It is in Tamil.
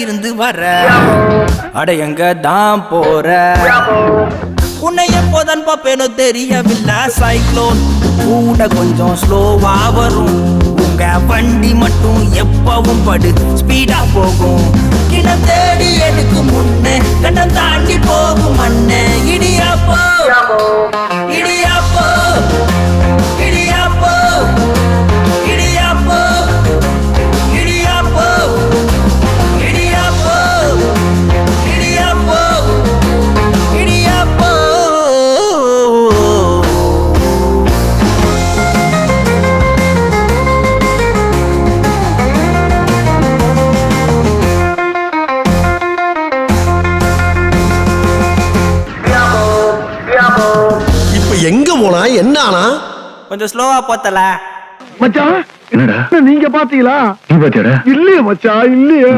இருந்து வர அட எங்க தான் போற உன்னை எப்போதான் பாப்பேனோ தெரியவில்லை சைக்ளோன் கூட கொஞ்சம் ஸ்லோவா வரும் உங்க வண்டி மட்டும் எப்பவும் படு ஸ்பீடா போகும் கிணம் தேடி எனக்கு முன்னே கண்டம் தாண்டி போகும் மண்ணே இடியாப்போ இடியாப்போ இடியாப்போ இடியாப்போ இடியாப்போ இடியாப்போ இடியாப்போ இடியாப்போ இப்ப எங்க போனா என்ன ஆனா கொஞ்சம் ஸ்லோவா போத்தல மச்சான் என்னடா நீங்க பாத்தீங்களா நீ பாத்தியாடா இல்லையே மச்சான் இல்லையே